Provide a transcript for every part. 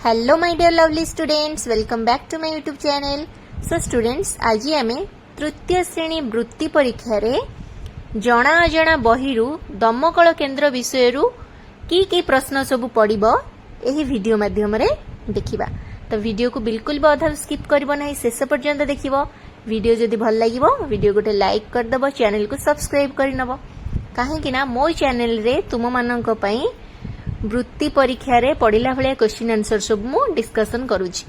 Hello my dear lovely students, welcome back to my YouTube channel. So students, आज आम तृतीय श्रेणी वृत्ति परीक्षा रे जना अजना बहिरु दमकल केन्द्र विषय की प्रश्न सब पड़िबो एही वीडियो माध्यम रे देखिबा। तो वीडियो को बिल्कुल भी अधा स्किप करबो नहीं, शेष पर्यंत देखिबो। वीडियो जदि भल लागिबो वीडियो गोटे लाइक कर दबो, चैनल को सब्सक्राइब कर नबो। काहेकि ना मो चैनल रे तुम मानक पई वृत्ति परीक्षा रे पढ़िला भलिया क्वेश्चन आंसर सब मु डिस्कशन करूची।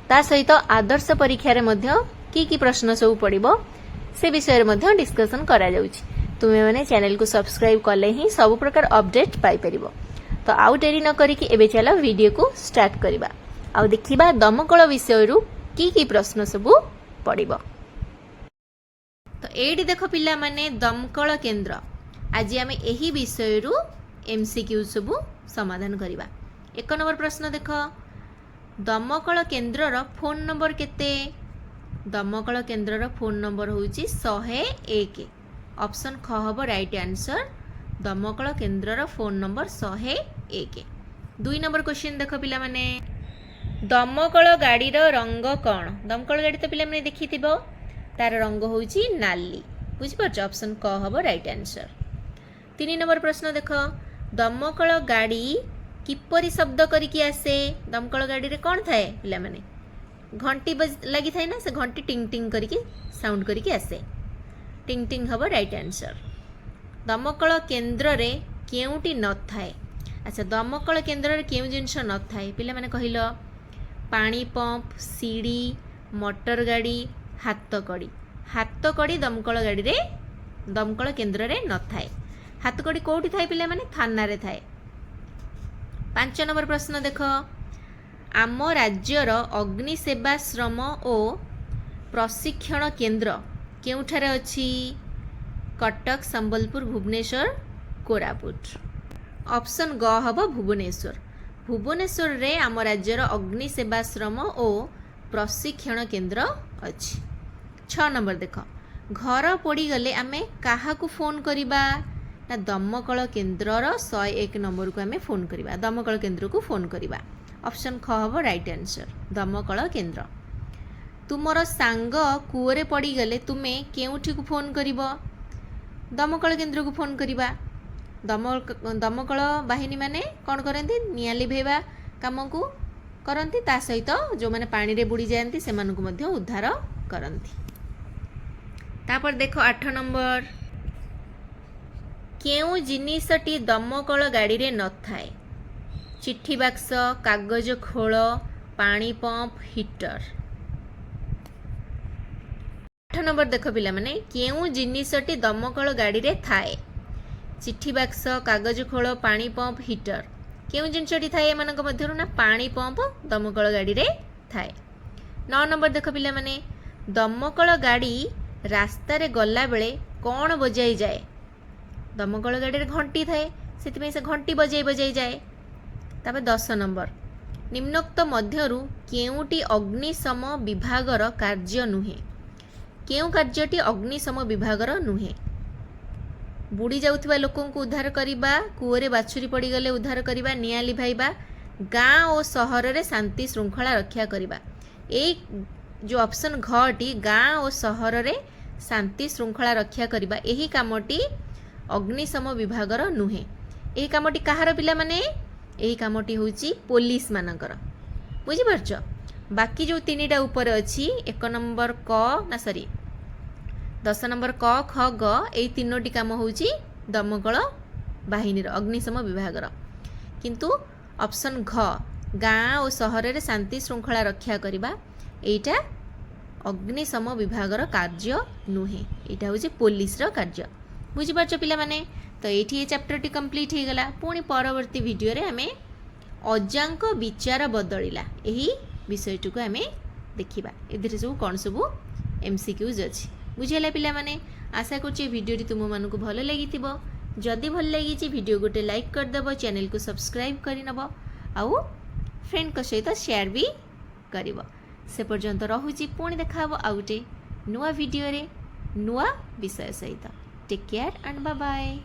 ता सहित आदर्श परीक्षा रे मध्य की प्रश्न सब पड़िबो से विषय रे मध्य डिस्कशन करा जाउची। तुमे माने चैनल को सब्सक्राइब करले ही सब प्रकार अपडेट पाई परिबो। तो आउ डेरी न करी कि एबे चलो वीडियो को स्टार्ट करिबा। आउ देखिबा दमकल विषय रु की प्रश्न सब पड़िबो। तो एडी देखो पिला माने दमकल केन्द्र, आज आमे एही विषय रु एमसीक्यू सब समाधान करिबा। एक नंबर प्रश्न देख, दमकल केन्द्र रो फोन नंबर केते? दमकल केन्द्र रो फोन नंबर होउची 101। ऑप्शन ख हबो राइट आंसर, दमकल केन्द्र रो फोन नंबर 101। 2 नंबर क्वेश्चन देख पिला माने, दमकल गाड़ी रो रंग कोन? दमकल गाड़ी तो पिला माने देखिथिबो, तार रंग होउची नाली। बुझि परछ? ऑप्शन क हबो राइट आंसर। 3 नंबर प्रश्न देख, दमकल गाड़ी किपरि शब्द करिकी आसे? दमकल गाड़ी रे कोन थाए पिला माने? घंटी लगी थाए ना, से घंटी टिंग टिंग करिकी साउंड करिकी आसे। टिंग टिंग हबो राइट आंसर। दमकल केन्द्र रे केउटी न थाए? अच्छा, दमकल केन्द्र रे केउ जिंस न थाए पिला माने कहिलो? पानी पंप, सीडी, मोटर गाड़ी, हाथ कड़ी। हाथ कड़ी दमकल गाड़ी रे दमकल केन्द्र रे न थाए। हाथ कड़ी कोठी थाए पिला माने? थाना रे थाए। 5 नंबर प्रश्न देख, आम राज्यर अग्निसेवाश्रम और प्रशिक्षण केन्द्र केउठारे अछि? कटक, संबलपुर, भुवनेश्वर, कोरापुट। ऑप्शन ग हबो भुवनेश्वर। भुवनेश्वर रे आम राज्यर अग्निसेवाश्रम और प्रशिक्षण केन्द्र अछि। 6 नंबर देख, घर पोड़ी गले आमे काहाकू फोन करिबा? ना दमकल केन्द्र 101 नंबर को आमे फोन करिबा, दमकल केन्द्र को फोन करिबा। ऑप्शन ख हबो राइट आंसर, दमकल केन्द्र। तुमर सांग कुओरे पड़ी गले तुमे केउठी को फोन करिबो? दमकल केन्द्र को फोन करिबा। दमकल बाहिनी माने कोन करंती? निया लिभेबा काम को करंती, ता सहित जो माने पानी रे बुड़ी जायंती से मानको मध्य उद्धार करंती। तापर देखो 8 नंबर, केउ जिनिसटी दमकल गाड़ी रे न थाए? चिट्ठी बाक्स, कागज खोल, पानी पंप, हीटर। 8 नंबर देख पिला माने, केउ जिनिसटी दमकल गाड़ी रे थाए? चिट्ठी बाक्स, कागज खोल, पानी पंप, हीटर। केउ जिनिसटी थाए एमानक मध्यरु? ना पानी पंप दमकल गाड़ी रे थाए। 9 नंबर देख पिला माने, दमकल गाड़ी रास्ता रे गला बेले कोन बजाई जाए? दमकल गाड़ी रे घंटी थाए, सेति से घंटी बजाई जाए। तापर 10 नंबर, निम्नोक्त मध्यरु केउटी अग्निशम विभागर कार्य नुहे? केउ कार्यटी अग्निशम विभागर नुहे? बुड़ी जाउथिबा लोकन को उद्धार करिबा, कुओरे बाछुरी पड़ी गले उद्धार करिबा, निया लिभाइबा, गाँ और शहर रे शांति श्रृंखला रक्षा करिबा। ए जो ऑप्शन घ टी गाँ और शहर रे शांति श्रृंखला रक्षा करिबा, एही कामटी अग्निशम विभागर नुहे। एही कामटी कहार पिला माने? एही कामटी होची पुलिस मानकर। बुझि परछ? बाकी जो 3टा ऊपर अछि, 1 नंबर क ना सॉरी 10 नंबर क ख ग, एही 3टी काम होची दमकल बाहिनीर अग्निशम विभागर। किंतु ऑप्शन घ गाँ और शहर रे शांति श्रृंखला रक्षा करिबा, एटा अग्निशम विभागर कार्य नुहे, एटा होची पुलिस रो कार्य। बुझि परछ पिला माने? तो एठी ये चैप्टर टी कंप्लीट हे गला। पुणी परवर्ती वीडियो रे हमें अजांक विचार बदलिला एही विषय को हमें देखिबा। एदिरे सब कोन सब एमसीक्यूज अछि। बुझिला पिला माने? आशा करछि वीडियो टी तुम मानकु को भलो लागिथिबो। जदि भल लागिछि वीडियो गोटे लाइक कर दबो, चैनल को सब्सक्राइब करि नबो, आउ फ्रेंड को सहित शेयर भी करिवो। से पर्यंत रहुछि, पुणी देखाबो आउटे नुवा वीडियो रे नुवा विषय सहित। Take care and bye bye.